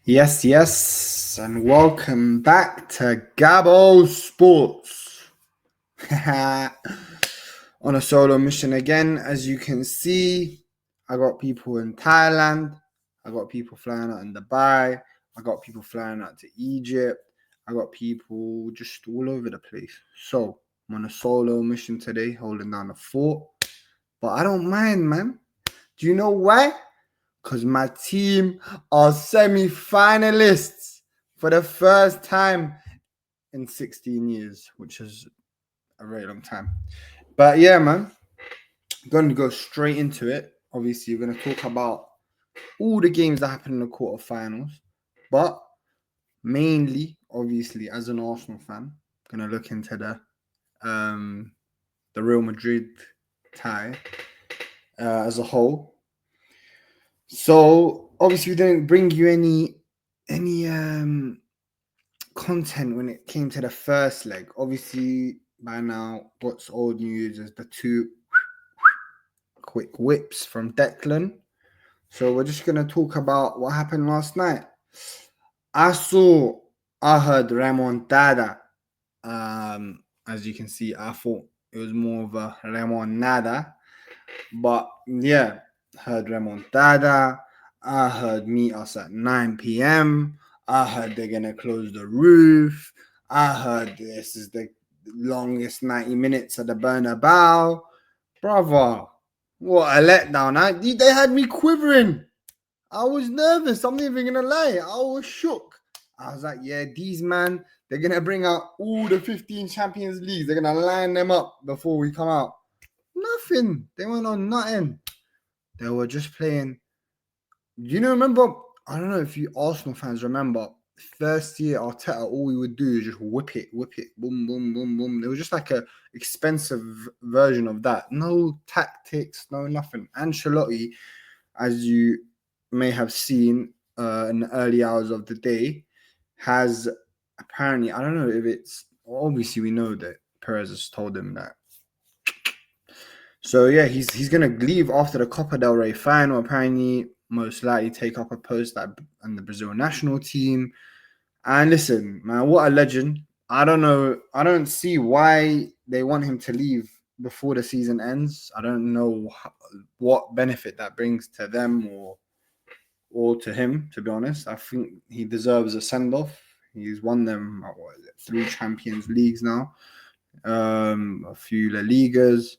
Yes, yes, and welcome back to Gabo Sports. On a solo mission again, as you can see, I got people in Thailand, I got people flying out in Dubai, I got people flying out to Egypt, I got people just all over the place. So I'm on a solo mission today, holding down the fort, but I don't mind, man. Do you know why? Because my team are semi-finalists for the first time in 16 years, which is a very long time. But yeah, man, I'm going to go straight into it. Obviously, we're going to talk about all the games that happened in the quarterfinals, but mainly, obviously, as an Arsenal fan, I'm going to look into the Real Madrid tie as a whole. So obviously, we didn't bring you any content when it came to the first leg. Obviously, by now, what's old news is the two quick whips from Declan. So we're just gonna talk about what happened last night. I heard Remontada. As you can see, I thought it was more of a Remonada, but yeah, heard Remontada. I heard meet us at 9 p.m. I heard they're gonna close the roof. I heard this is the longest 90 minutes of the Bernabeu. Brother, what a letdown. They had me quivering. I was nervous. I'm not even gonna lie. I was shook. I was like, yeah, these man, they're gonna bring out all the 15 Champions Leagues. They're gonna line them up before we come out. Nothing. They went on nothing. They were just playing. Remember? I don't know if you Arsenal fans remember. First year Arteta, all we would do is just whip it, boom, boom, boom, boom. It was just like a expensive version of that. No tactics, no nothing. Ancelotti, as you may have seen in the early hours of the day, has apparently, I don't know if it's, obviously we know that Perez has told him that. So yeah, he's gonna leave after the Copa del Rey final. Apparently, most likely take up a post on the Brazil national team. And listen, man, what a legend! I don't know. I don't see why they want him to leave before the season ends. I don't know what benefit that brings to them or to him. To be honest, I think he deserves a send off. He's won them 3 Champions Leagues now, a few La Ligas.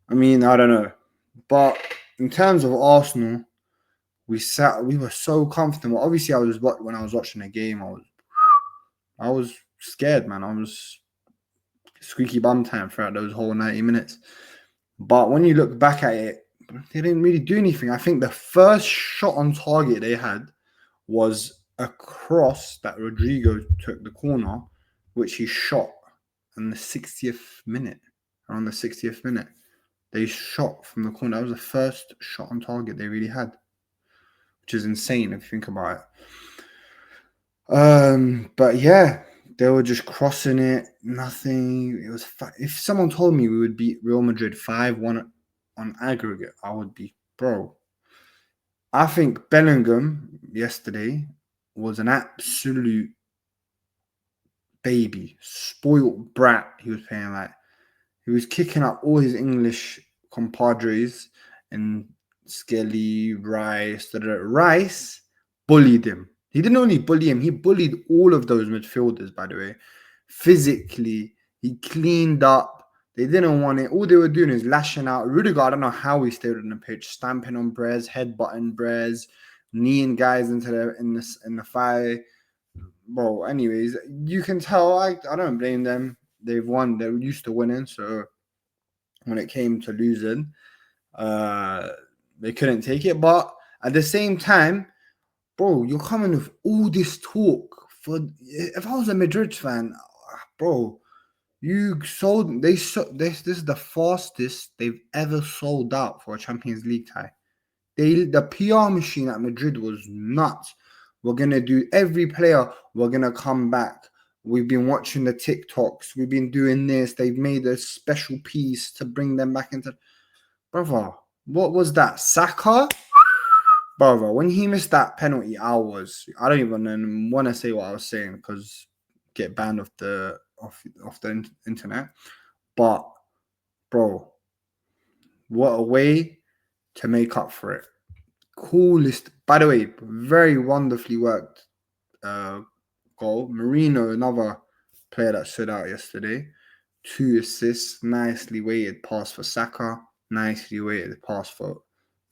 I mean, I don't know. But in terms of Arsenal, we were so comfortable. Obviously, when I was watching the game, I was scared, man. I was squeaky bum time throughout those whole 90 minutes. But when you look back at it, they didn't really do anything. I think the first shot on target they had was a cross that Rodrigo took the corner, which he shot in the 60th minute, around the 60th minute. They shot from the corner. That was the first shot on target they really had, which is insane if you think about it. But yeah, they were just crossing it. Nothing. It was. If someone told me we would beat Real Madrid 5-1 on aggregate, I would be, bro. I think Bellingham yesterday was an absolute baby, spoiled brat. He was playing like. He was kicking up all his English compadres and Skelly, Rice. Rice bullied him. He didn't only bully him, he bullied all of those midfielders, by the way. Physically, he cleaned up. They didn't want it. All they were doing is lashing out. Rudiger, I don't know how he stayed on the pitch, stamping on Brez, headbutting Brez, kneeing guys in the fire. Bro, anyways, you can tell I don't blame them. They've won. They're used to winning. So when it came to losing, they couldn't take it. But at the same time, bro, you're coming with all this talk. If I was a Madrid fan, bro, this is the fastest they've ever sold out for a Champions League tie. The PR machine at Madrid was nuts. We're gonna do every player. We're gonna come back. We've been watching the TikToks. We've been doing this. They've made a special piece to bring them back into. Brother, what was that? Saka? Brother, when he missed that penalty, I don't even want to say what I was saying because get banned off the internet. But bro, what a way to make up for it. Coolest, by the way, very wonderfully worked goal. Marino, another player that stood out yesterday. 2 assists, nicely weighted pass for Saka, nicely weighted pass for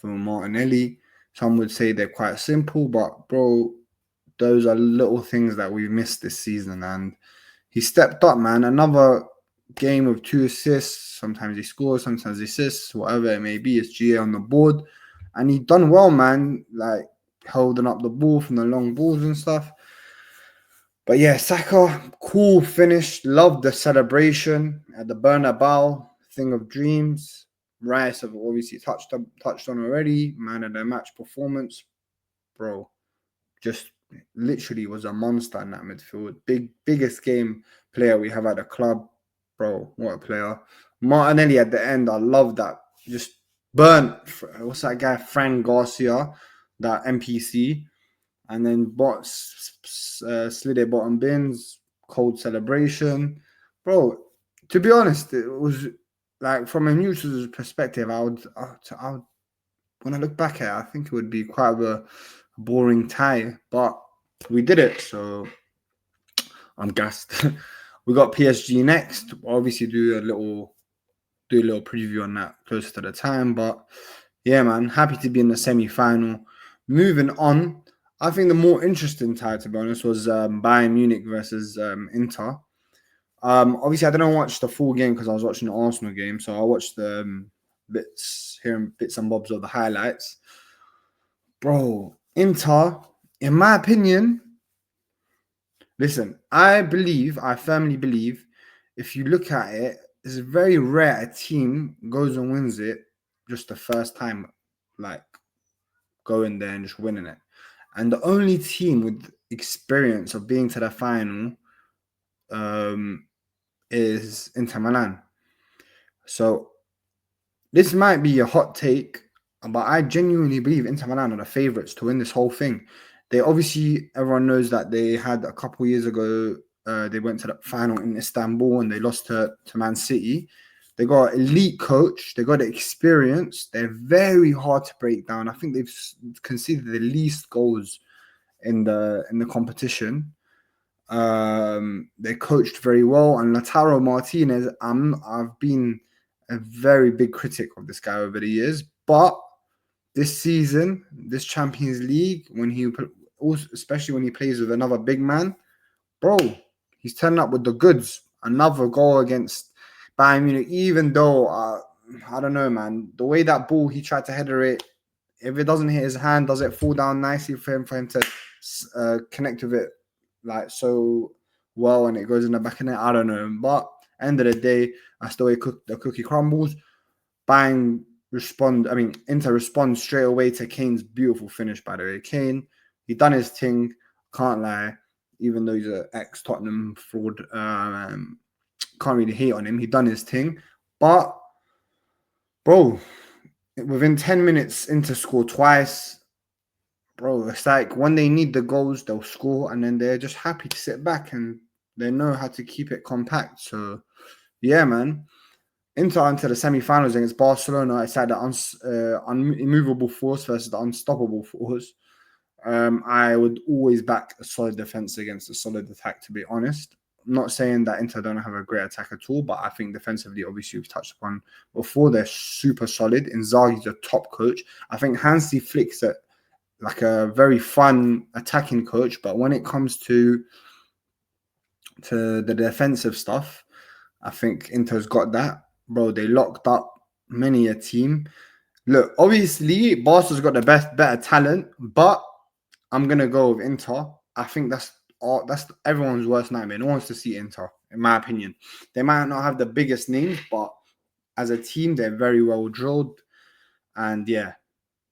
Martinelli. Some would say they're quite simple, but bro, those are little things that we've missed this season. And he stepped up, man. Another game of 2 assists. Sometimes he scores, sometimes he assists, whatever it may be. It's GA on the board. And he done well, man. Like holding up the ball from the long balls and stuff. But yeah, Saka, cool finish. Loved the celebration at the Bernabeu. Thing of dreams. Rice have obviously touched on already. Man of the match performance. Bro, just literally was a monster in that midfield. Biggest game player we have at the club. Bro, what a player. Martinelli at the end, I love that. Just burnt. What's that guy? Fran Garcia, that NPC. And then slid it bottom bins. Cold celebration. Bro, to be honest, it was like from a neutral perspective, I would when I look back at it, I think it would be quite a boring tie, but we did it, so I'm gassed. We got PSG next. We'll obviously do a little preview on that closer to the time, but yeah, man, happy to be in the semi-final. Moving on, I think the more interesting tie, to be honest, was Bayern Munich versus Inter. Obviously, I didn't watch the full game because I was watching the Arsenal game, so I watched the bits and bobs of the highlights. Bro, Inter, in my opinion, listen, I firmly believe, if you look at it, it's very rare a team goes and wins it just the first time, like going there and just winning it. And the only team with experience of being to the final is Inter Milan. So this might be a hot take, but I genuinely believe Inter Milan are the favourites to win this whole thing. They obviously, everyone knows that they had a couple years ago, they went to the final in Istanbul and they lost to Man City. They got an elite coach. They got the experience. They're very hard to break down. I think they've conceded the least goals in the competition. They coached very well. And Lautaro Martinez, I've been a very big critic of this guy over the years, but this season, this Champions League, especially when he plays with another big man, bro, he's turning up with the goods. Another goal against Bayern Munich, even though I don't know, man, the way that ball he tried to header it, if it doesn't hit his hand, does it fall down nicely for him to connect with it like so well, and it goes in the back of it? I don't know, but end of the day, that's the way the cookie crumbles. Inter responds straight away to Kane's beautiful finish, by the way. Kane, he done his thing, can't lie, even though he's an ex-Tottenham fraud, can't really hate on him. He done his thing. But, bro, within 10 minutes, Inter score twice. Bro, it's like when they need the goals, they'll score, and then they're just happy to sit back, and they know how to keep it compact. So, yeah, man. Inter into the semi-finals against Barcelona. It's like the immovable force versus the unstoppable force. I would always back a solid defense against a solid attack, to be honest. I'm not saying that Inter don't have a great attack at all, but I think defensively, obviously, we've touched upon before, they're super solid. Inzaghi's a top coach. I think Hansi Flick's like a very fun attacking coach, but when it comes to the defensive stuff, I think Inter's got that. Bro, they locked up many a team. Look, obviously, Barca's got the better talent, but I'm gonna go with Inter. I think that's everyone's worst nightmare. No one wants to see Inter, in my opinion. They might not have the biggest names, but as a team, they're very well drilled, and yeah,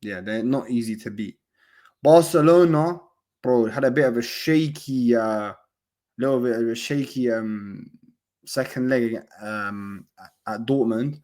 they're not easy to beat. Barcelona, bro, had a bit of a shaky, second leg at Dortmund.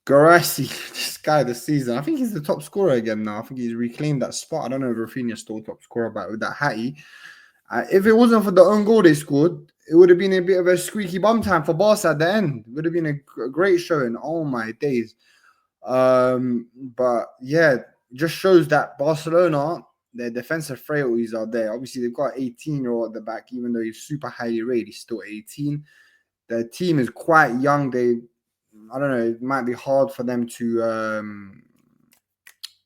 Garassi, this guy this season, I think he's the top scorer again now. I think he's reclaimed that spot. I don't know if Rafinha's still top scorer, but with that Hattie, if it wasn't for the own goal they scored, it would have been a bit of a squeaky bum time for Barca at the end. It would have been a great showing. Oh my days. But yeah, just shows that Barcelona, their defensive frailties are there. Obviously, they've got an 18-year-old at the back, even though he's super highly rated, he's still 18. Their team is quite young. I don't know, it might be hard for them to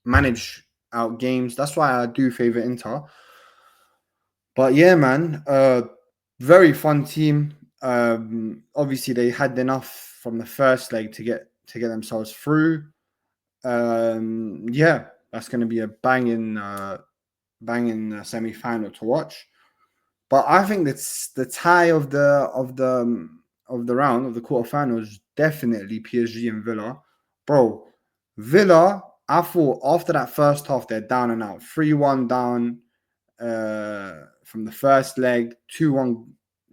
manage out games. That's why I do favor Inter. But yeah, man, very fun team. Obviously, they had enough from the first leg to get themselves through. Yeah, that's going to be a banging semi-final to watch. But I think that's the tie of the round of the quarterfinals. Definitely PSG and Villa, bro. Villa, I thought after that first half they're down and out, 3-1 down from the first leg, 2-1.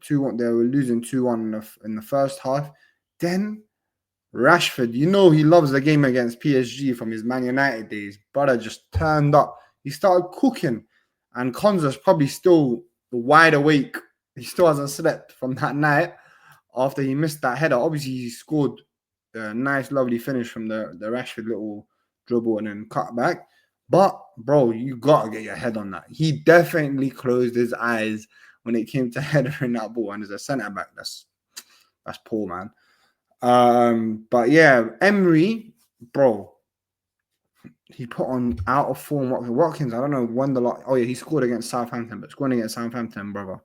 They were losing 2-1 in the first half. Then Rashford, you know he loves the game against PSG from his Man United days. Brother just turned up. He started cooking. And Konza's probably still wide awake. He still hasn't slept from that night after he missed that header. Obviously, he scored a nice, lovely finish from the Rashford little dribble and then cut back. But, bro, you got to get your head on that. He definitely closed his eyes when it came to headering that ball. And as a centre-back, that's poor, man. But yeah, Emery, bro, he put on out of form Watkins. I don't know when the lot. Oh yeah, he scored against Southampton, but scoring against Southampton, brother,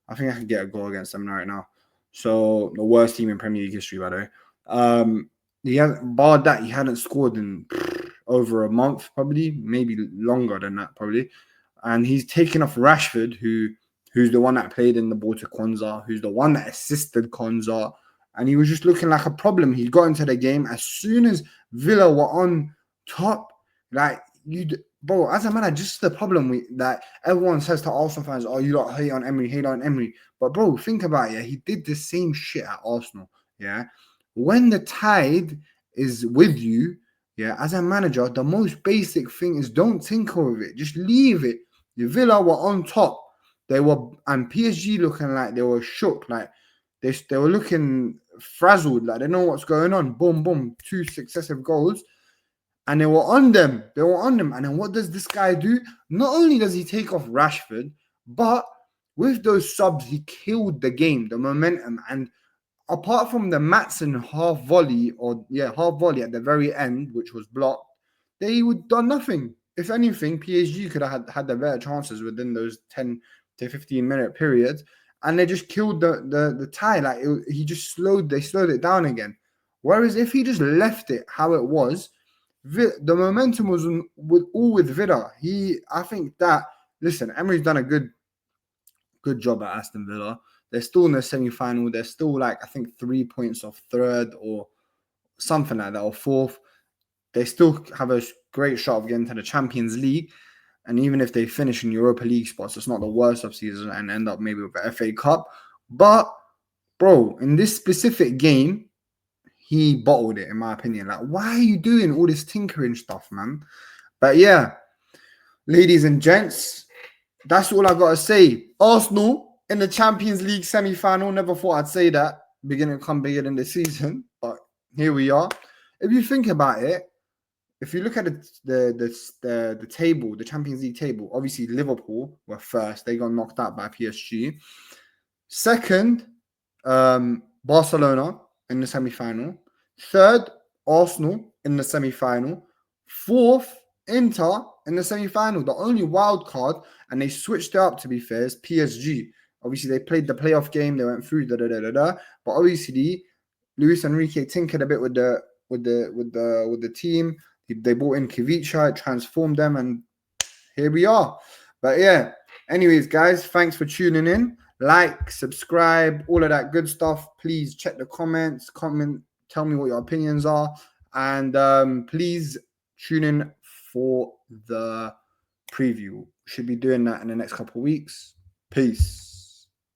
I think I could get a goal against them right now. So the worst team in Premier League history, by the way. He hasn't, barred that, he hadn't scored in over a month, probably, maybe longer than that, probably. And he's taken off Rashford, who's the one that played in the ball to Konza, who's the one that assisted Konza. And he was just looking like a problem. He got into the game as soon as Villa were on top. Like, bro, as a man, just the problem that everyone says to Arsenal fans, oh, you lot hate on Emery. But, bro, think about it. Yeah? He did the same shit at Arsenal. Yeah. When the tide is with you, yeah, as a manager, the most basic thing is don't tinker with it. Just leave it. The Villa were on top. And PSG looking like they were shook. Like, they were looking frazzled. Like, they know what's going on. Boom, boom. 2 successive goals. And they were on them. And then what does this guy do? Not only does he take off Rashford, but with those subs, he killed the game, the momentum. And apart from the Maatsen half volley at the very end, which was blocked, they would done nothing. If anything, PSG could have had the better chances within those 10 to 15 minute periods. And they just killed the tie. Like, they slowed it down again. Whereas if he just left it how it was, the momentum was all with Vida. I think that, listen, Emery's done a good job at Aston Villa. They're still in the semi-final. They're still, like, I think 3 points off third or something like that, or fourth. They still have a great shot of getting to the Champions League. And even if they finish in Europa League spots, it's not the worst of season and end up maybe with the FA Cup. But, bro, in this specific game, he bottled it, in my opinion. Like, why are you doing all this tinkering stuff, man? But yeah, ladies and gents, that's all I got to say. Arsenal in the Champions League semi-final. Never thought I'd say that beginning in the season, but here we are. If you think about it, if you look at the table, the Champions League table, obviously Liverpool were first. They got knocked out by PSG. Second, Barcelona in the semi-final. Third, Arsenal in the semi-final. Fourth, Inter in the semi-final. The only wild card, and they switched it up, to be fair, is PSG. Obviously, they played the playoff game. They went through But obviously, Luis Enrique tinkered a bit with the team. They brought in Kivicha, transformed them, and here we are. But yeah, anyways, guys, thanks for tuning in. Like, subscribe, all of that good stuff. Please check the comments, tell me what your opinions are. And please tune in for the preview. Should be doing that in the next couple of weeks. Peace.